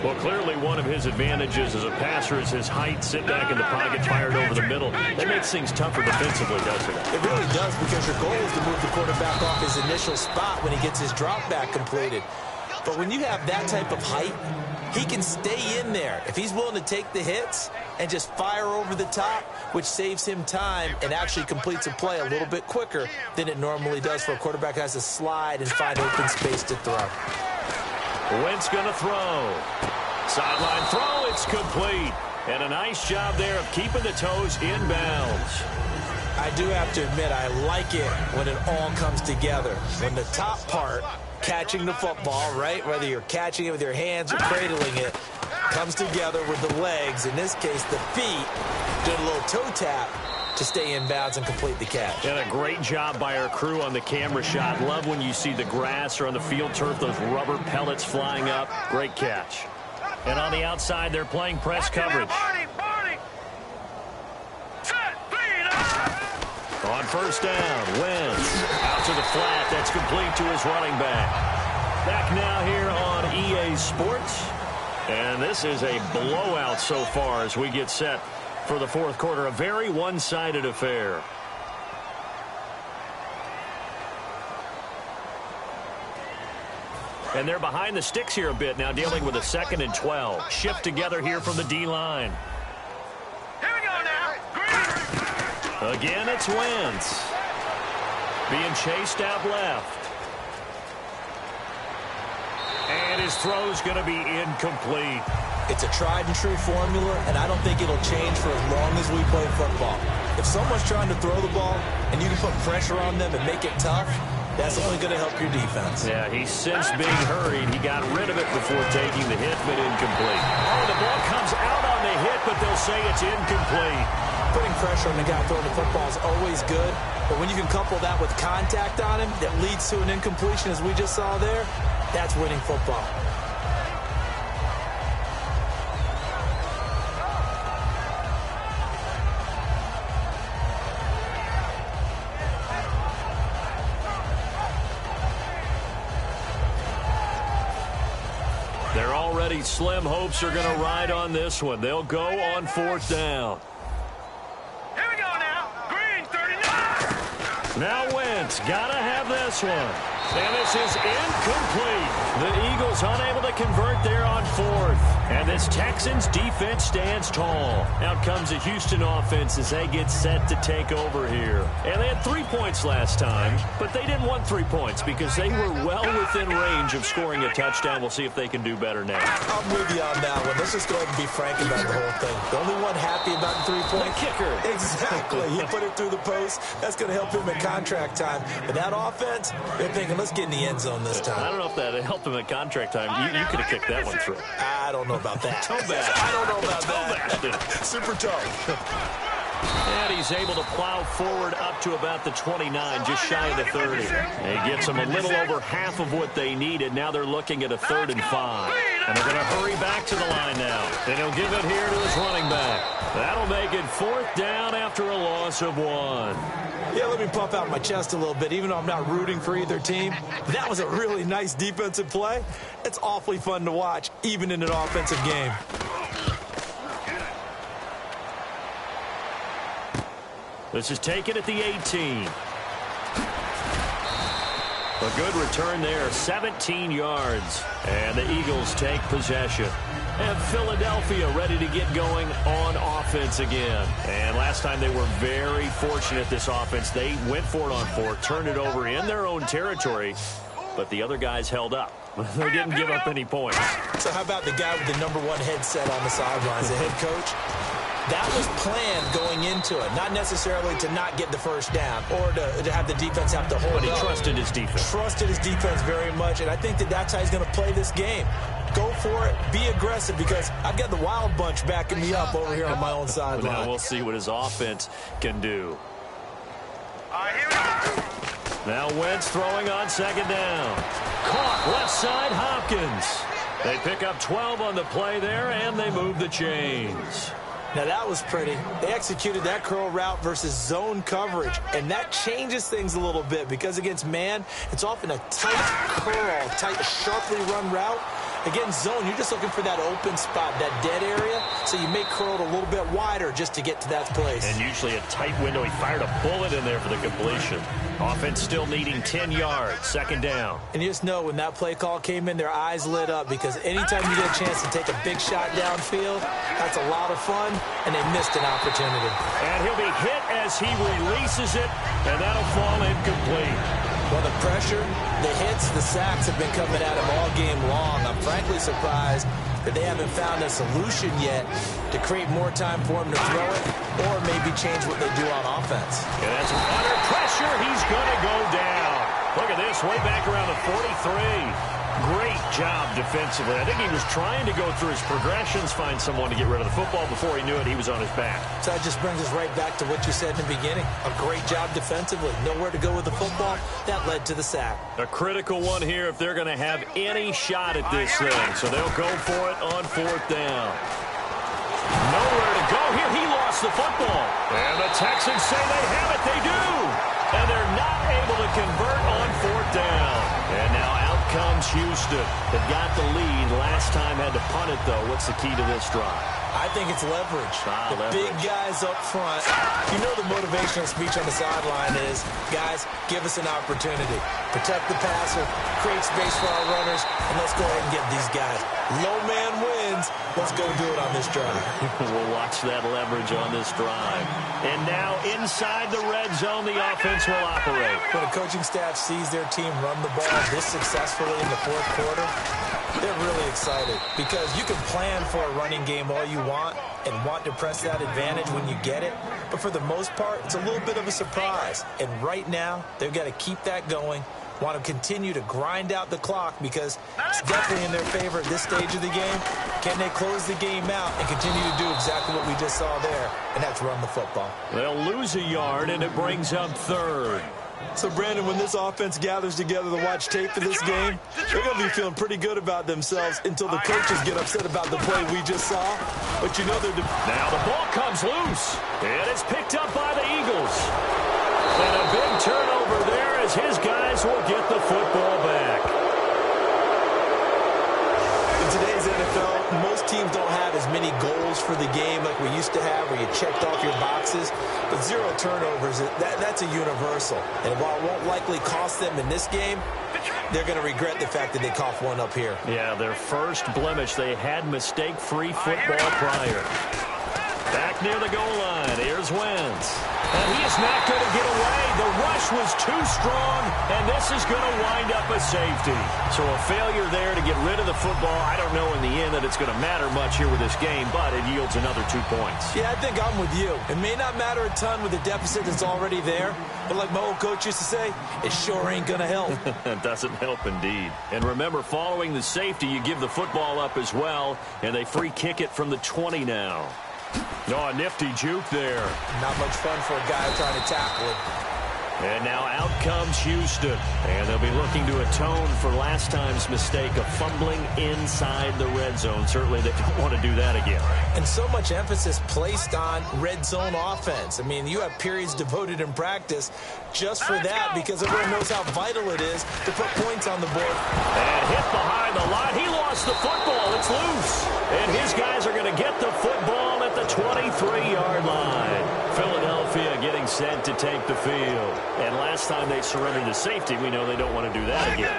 Well, clearly one of his advantages as a passer is his height, sit back in the pocket, fired over the middle. That makes things tougher defensively, doesn't it? It really does, because your goal is to move the quarterback off his initial spot when he gets his drop back completed. But when you have that type of height, he can stay in there if he's willing to take the hits and just fire over the top, which saves him time and actually completes a play a little bit quicker than it normally does for a quarterback who has to slide and find open space to throw. Wentz going to throw. Sideline throw, it's complete. And a nice job there of keeping the toes in bounds. I do have to admit, I like it when it all comes together. When the top part, catching the football, right, whether you're catching it with your hands or cradling it, comes together with the legs, in this case the feet, doing a little toe tap to stay in bounds and complete the catch. And a great job by our crew on the camera shot. Love when you see the grass or on the field turf, those rubber pellets flying up. Great catch. And on the outside, they're playing press coverage. On first down, Wentz out to the flat. That's complete to his running back. Back now here on EA Sports. And this is a blowout so far as we get set for the fourth quarter. A very one-sided affair. And they're behind the sticks here a bit now, dealing with a 2nd and 12. Shift together here from the D-line. Here we go now. Again, it's Wentz. Being chased out left. And his throw's going to be incomplete. It's a tried-and-true formula, and I don't think it'll change for as long as we play football. If someone's trying to throw the ball and you can put pressure on them and make it tough, that's only going to help your defense. Yeah, he's since being hurried. He got rid of it before taking the hit, but incomplete. Oh, the ball comes out on the hit, but they'll say it's incomplete. Putting pressure on the guy throwing the football is always good, but when you can couple that with contact on him that leads to an incompletion, as we just saw there, that's winning football. They're already slim hopes are going to ride on this one. They'll go on fourth down. Here we go now. Green 30. Now Wentz, gotta have this one. And this is incomplete. The Eagles unable to convert there on fourth. And this Texans defense stands tall. Out comes the Houston offense as they get set to take over here. And they had 3 points last time, but they didn't want 3 points because they were well within range of scoring a touchdown. We'll see if they can do better now. I'm with you on that one. Let's just go ahead and be frank about the whole thing. The only one happy about the 3-point kicker. Exactly. He put it through the post. That's going to help him in contract time. But that offense, they're thinking, let's get in the end zone this time. I don't know if that helped him at contract time. You could have kicked that one through. I don't know about that. Toe bad. I don't know about that. Super toe. And he's able to plow forward up to about the 29, just shy of the 30. He gets them a little over half of what they needed. Now they're looking at a 3rd and 5. And they're going to hurry back to the line now. And he'll give it here to his running back. That'll make it 4th down after a loss of 1. Yeah, let me puff out my chest a little bit, even though I'm not rooting for either team. That was a really nice defensive play. It's awfully fun to watch, even in an offensive game. This is taken at the 18. A good return there, 17 yards. And the Eagles take possession. And Philadelphia ready to get going on offense again. And last time they were very fortunate, this offense. They went for it on 4, turned it over in their own territory, but the other guys held up. They didn't give up any points. So how about the guy with the #1 headset on the sidelines, the head coach? That was planned going into it, not necessarily to not get the first down or to have the defense have to hold But he up. trusted his defense. Trusted his defense very much, and I think that's how he's going to play this game. Go for it. Be aggressive, because I've got the Wild Bunch backing me up over here on my own sideline. Now we'll see what his offense can do. Here we go. Now Wentz throwing on 2nd down. Caught left side, Hopkins. They pick up 12 on the play there, and they move the chains. Now, that was pretty. They executed that curl route versus zone coverage, and that changes things a little bit because against man, it's often a tight curl, tight, sharply run route. Against zone, you're just looking for that open spot, that dead area, so you make curl a little bit wider just to get to that place. And usually a tight window. He fired a bullet in there for the completion. Offense still needing 10 yards, 2nd down. And you just know when that play call came in, their eyes lit up, because anytime you get a chance to take a big shot downfield, that's a lot of fun, and they missed an opportunity. And he'll be hit as he releases it, and that'll fall incomplete. Well, the pressure, the hits, the sacks have been coming at him all game long. I'm frankly surprised that they haven't found a solution yet to create more time for him to throw it or maybe change what they do on offense. And that's under pressure. He's going to go down. Look at this, way back around the 43. Great job defensively. I think he was trying to go through his progressions, find someone to get rid of the football. Before he knew it, he was on his back. So that just brings us right back to what you said in the beginning. A great job defensively. Nowhere to go with the football. That led to the sack. A critical one here if they're going to have any shot at this thing. So they'll go for it on 4th down. Nowhere to go here. He lost the football. And the Texans say they have it. They do. And they're not able to convert on 4th down. And now out comes Houston. They've got the lead. Last time had to punt it, though. What's the key to this drive? I think it's leverage. Big guys up front. You know the motivational speech on the sideline is, guys, give us an opportunity. Protect the passer, create space for our runners, and let's go ahead and get these guys. Low man wins. Let's go do it on this drive. We'll watch that leverage on this drive. And now inside the red zone, the offense will operate. When a coaching staff sees their team run the ball this successfully in the 4th quarter, they're really excited, because you can plan for a running game all you want and want to press that advantage when you get it. But for the most part, it's a little bit of a surprise. And right now, they've got to keep that going, want to continue to grind out the clock, because it's definitely in their favor at this stage of the game. Can they close the game out and continue to do exactly what we just saw there, and that's run the football? They'll lose a yard, and it brings up 3rd. So, Brandon, when this offense gathers together to watch tape for this game, they're going to be feeling pretty good about themselves until the coaches get upset about the play we just saw. But you know they're... Now the ball comes loose, and it's picked up by the Eagles. And a big turnover there as his guys will get the football back. In today's NFL, most teams don't have as many goals for the game like we used to have, where you checked off your boxes. But 0 turnovers, that's a universal. And while it won't likely cost them in this game, they're going to regret the fact that they coughed one up here. Yeah, their first blemish. They had mistake-free football prior. Back near the goal line. Here's Wentz. And he is not going to get away. The rush was too strong, and this is going to wind up a safety. So a failure there to get rid of the football. I don't know in the end that it's going to matter much here with this game, but it yields another 2 points. Yeah, I think I'm with you. It may not matter a ton with the deficit that's already there, but like my old coach used to say, it sure ain't going to help. It doesn't help indeed. And remember, following the safety, you give the football up as well, and they free kick it from the 20 now. Oh, a nifty juke there. Not much fun for a guy trying to tackle it. And now out comes Houston. And they'll be looking to atone for last time's mistake of fumbling inside the red zone. Certainly they don't want to do that again. And so much emphasis placed on red zone offense. I mean, you have periods devoted in practice just for that because everyone knows how vital it is to put points on the board. And hit behind the line. He lost the football. It's loose. And his guys are going to get the football at the 23-yard line. Philadelphia getting set to take the field. And last time they surrendered to safety, we know they don't want to do that again.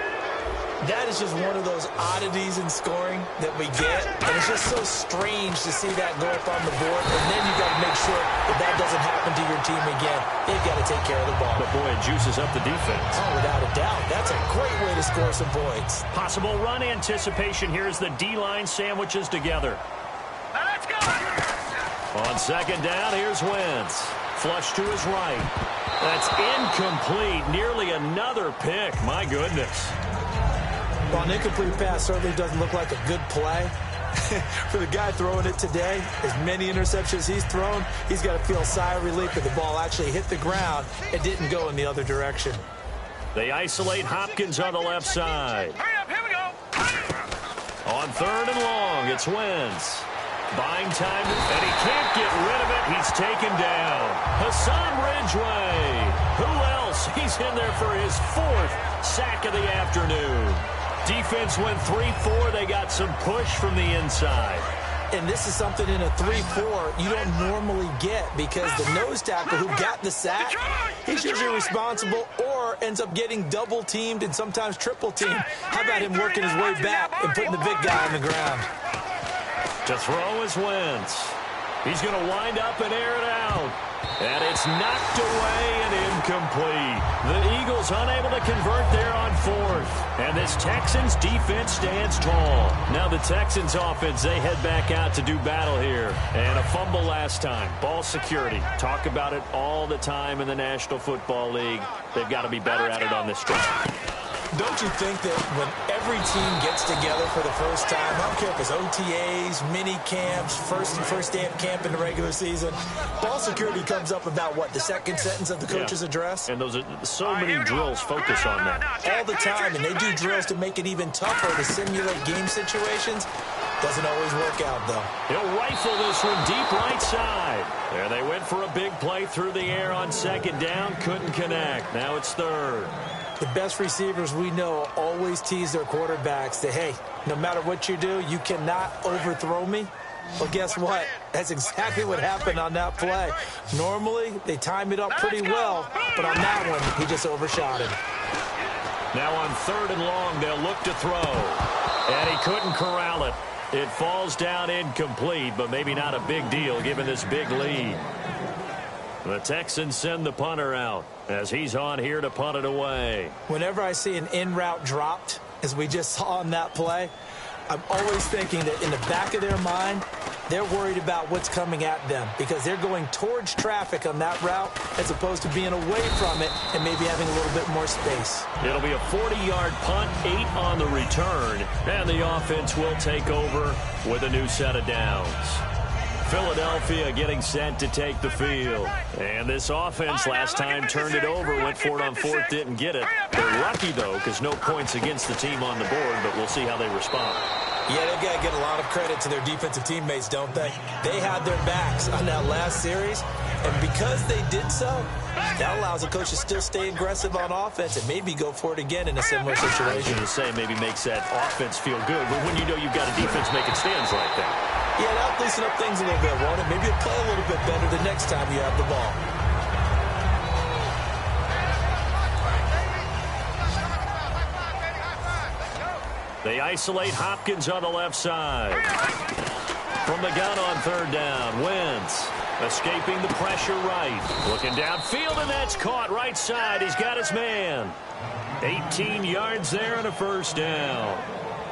That is just one of those oddities in scoring that we get. And it's just so strange to see that go up on the board. And then you got to make sure that that doesn't happen to your team again. They've got to take care of the ball. But boy, it juices up the defense. Oh, without a doubt. That's a great way to score some points. Possible run anticipation here as the D-line sandwiches together. Now let's go. On second down, here's Wentz. Flush to his right. That's incomplete. Nearly another pick. My goodness. Well, an incomplete pass certainly doesn't look like a good play. For the guy throwing it today, as many interceptions he's thrown, he's got to feel a sigh of relief that the ball actually hit the ground and didn't go in the other direction. They isolate Hopkins on the left side. Hurry up, here we go. On third and long, it's Wentz. Buying time, and he can't get rid of it. He's taken down. Hassan Ridgeway. Who else? He's in there for his 4th sack of the afternoon. Defense went 3-4. They got some push from the inside. And this is something in a 3-4 you don't normally get because the nose tackle who got the sack, he's usually responsible or ends up getting double-teamed and sometimes triple-teamed. How about him working his way back and putting the big guy on the ground? To throw is Wentz. He's going to wind up and air it out. And it's knocked away and incomplete. The Eagles unable to convert there on 4th. And this Texans defense stands tall. Now the Texans offense, they head back out to do battle here. And a fumble last time. Ball security. Talk about it all the time in the National Football League. They've got to be better at it on this drive. Don't you think that when every team gets together for the first time, I don't care if it's OTAs, mini camps, first day of camp in the regular season, ball security comes up about, what, the second sentence of the coach's address? And those are so many drills focus on that. All the time, and they do drills to make it even tougher to simulate game situations. Doesn't always work out, though. He'll rifle this one deep right side. There they went for a big play through the air on second down. Couldn't connect. Now it's third. The best receivers we know always tease their quarterbacks that, hey, no matter what you do, you cannot overthrow me. Well, guess what? That's exactly what happened on that play. Normally, they time it up pretty well, but on that one, he just overshot him. Now on third and long, they'll look to throw. And he couldn't corral it. It falls down incomplete, but maybe not a big deal given this big lead. The Texans send the punter out as he's on here to punt it away. Whenever I see an in route dropped, as we just saw on that play, I'm always thinking that in the back of their mind, they're worried about what's coming at them because they're going towards traffic on that route as opposed to being away from it and maybe having a little bit more space. It'll be a 40-yard punt, 8 on the return, and the offense will take over with a new set of downs. Philadelphia getting set to take the field. And this offense last time turned it over, went for it on 4th, didn't get it. They're lucky, though, because no points against the team on the board, but we'll see how they respond. Yeah, they've got to get a lot of credit to their defensive teammates, don't they? They had their backs on that last series, and because they did so, that allows the coach to still stay aggressive on offense and maybe go for it again in a similar situation. I was going to say maybe makes that offense feel good, but when you know you've got a defense making stands like that. Yeah, that'll loosen up things a little bit, won't it? Maybe you'll play a little bit better the next time you have the ball. They isolate Hopkins on the left side. From the gun on third down, Wentz escaping the pressure right. Looking downfield, and that's caught right side. He's got his man. 18 yards there and a first down.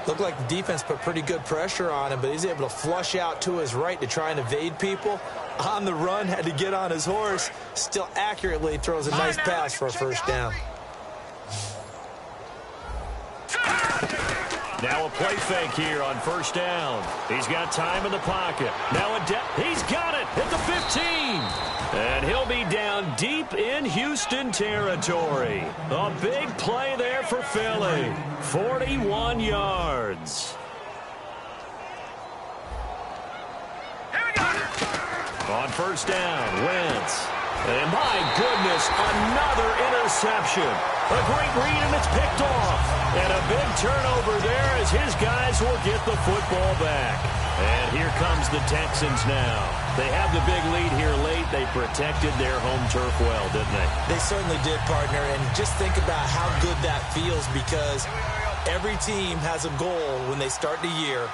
Looked like the defense put pretty good pressure on him, but he's able to flush out to his right to try and evade people. On the run, had to get on his horse. Still accurately throws a nice pass for a first down. Now a play fake here on first down. He's got time in the pocket. Now he's got it at the 15. And he'll be down deep in Houston territory. A big play there for Philly. 41 yards. On first down, Wentz. And my goodness, another interception. A great read, and it's picked off. And a big turnover there as his guys will get the football back. And here comes the Texans now. They have the big lead here late. They protected their home turf well, didn't they? They certainly did, partner. And just think about how good that feels, because every team has a goal when they start the year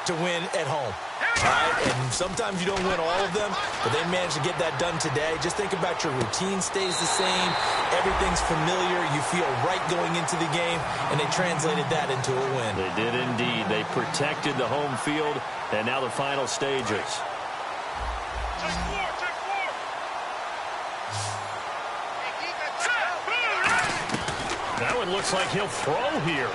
to win at home. All right? And sometimes you don't win all of them, but they managed to get that done today. Just think about your routine stays the same. Everything's familiar. You feel right going into the game, and they translated that into a win. They did indeed. They protected the home field, and now the final stages. That one looks like he'll throw here.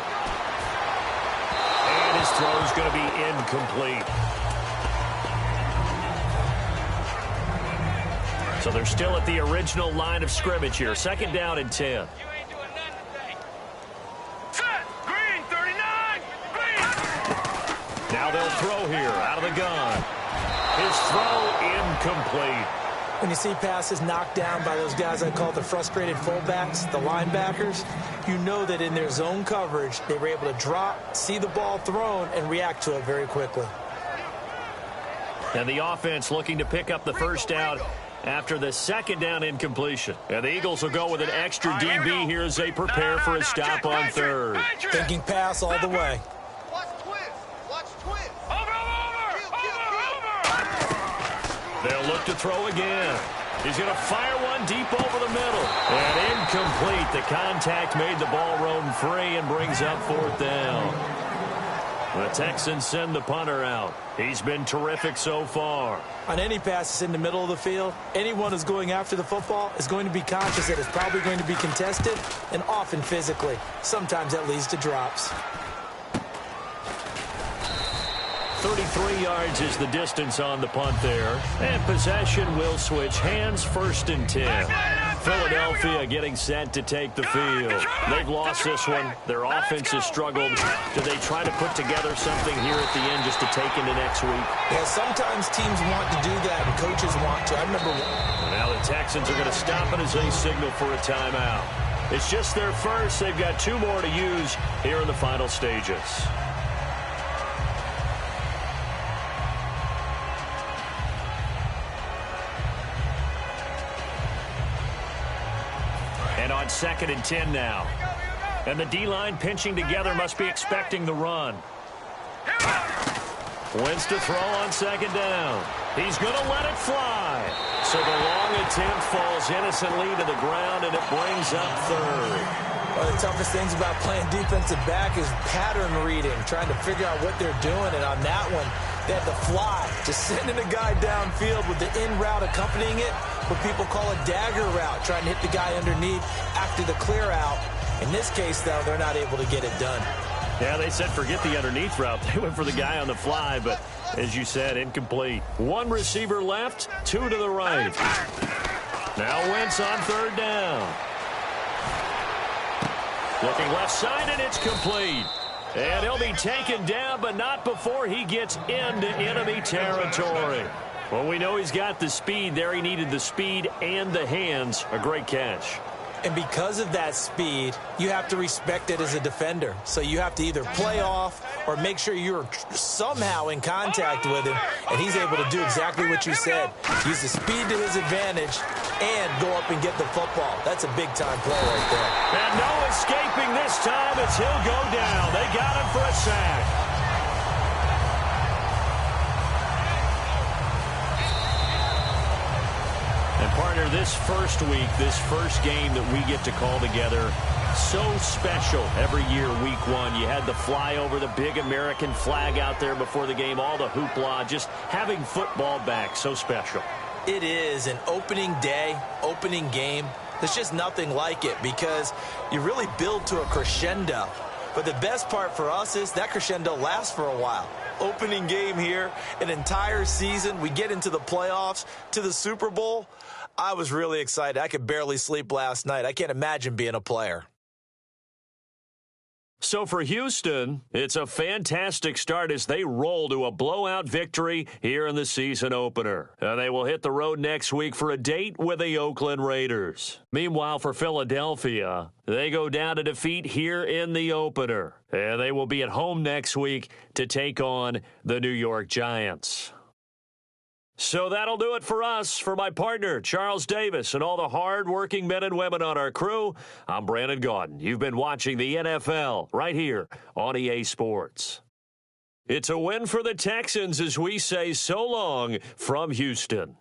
And his throw's going to be incomplete. So they're still at the original line of scrimmage here. Second down and 10. Now they'll throw here out of the gun. His throw incomplete. When you see passes knocked down by those guys I call the frustrated fullbacks, the linebackers, you know that in their zone coverage, they were able to drop, see the ball thrown, and react to it very quickly. And the offense looking to pick up the first down after the second down incompletion. And the Eagles will go with an extra DB here as they prepare for a stop on third. Thinking pass all the way. Watch twist. Watch twist. They'll look to throw again. He's going to fire one deep over the middle. And incomplete. The contact made the ball roam free and brings up fourth down. The Texans send the punter out. He's been terrific so far. On any passes in the middle of the field, anyone who's going after the football is going to be conscious that it's probably going to be contested, and often physically. Sometimes that leads to drops. 33 yards is the distance on the punt there. And possession will switch hands, 1st and 10. Philadelphia getting set to take the field. They've lost this one. Their offense has struggled. Do they try to put together something here at the end just to take into next week? Yeah, sometimes teams want to do that and coaches want to. I remember Now the Texans are going to stop it as they signal for a timeout. It's just their first. They've got 2 more to use here in the final stages. And on 2nd and 10 now. And the D-line pinching together must be expecting the run. Wentz to throw on 2nd down. He's going to let it fly. So the long attempt falls innocently to the ground, and it brings up 3rd. One of the toughest things about playing defensive back is pattern reading, trying to figure out what they're doing. And on that one, they had to fly, just sending a guy downfield with the in route accompanying it, what people call a dagger route, trying to hit the guy underneath after the clear out. In this case, though, they're not able to get it done. Yeah, they said forget the underneath route. They went for the guy on the fly, but as you said, incomplete. 1 receiver left, 2 to the right. Now Wentz on 3rd down. Looking left side, and it's complete. And he'll be taken down, but not before he gets into enemy territory. Well, we know he's got the speed there. He needed the speed and the hands. A great catch. And because of that speed, you have to respect it as a defender. So you have to either play off or make sure you're somehow in contact with him. And he's able to do exactly what you said. Use the speed to his advantage and go up and get the football. That's a big-time play right there. And no escaping this time as he'll go down. They got him for a sack. And, partner, this first week, this first game that we get to call together, so special every year, week one. You had the flyover, the big American flag out there before the game, all the hoopla, just having football back, so special. It is an opening day, opening game. There's just nothing like it because you really build to a crescendo. But the best part for us is that crescendo lasts for a while. Opening game here, an entire season. We get into the playoffs, to the Super Bowl. I was really excited. I could barely sleep last night. I can't imagine being a player. So for Houston, it's a fantastic start as they roll to a blowout victory here in the season opener. And they will hit the road next week for a date with the Oakland Raiders. Meanwhile, for Philadelphia, they go down to defeat here in the opener. And they will be at home next week to take on the New York Giants. So that'll do it for us. For my partner, Charles Davis, and all the hard-working men and women on our crew, I'm Brandon Gaudin. You've been watching the NFL right here on EA Sports. It's a win for the Texans as we say so long from Houston.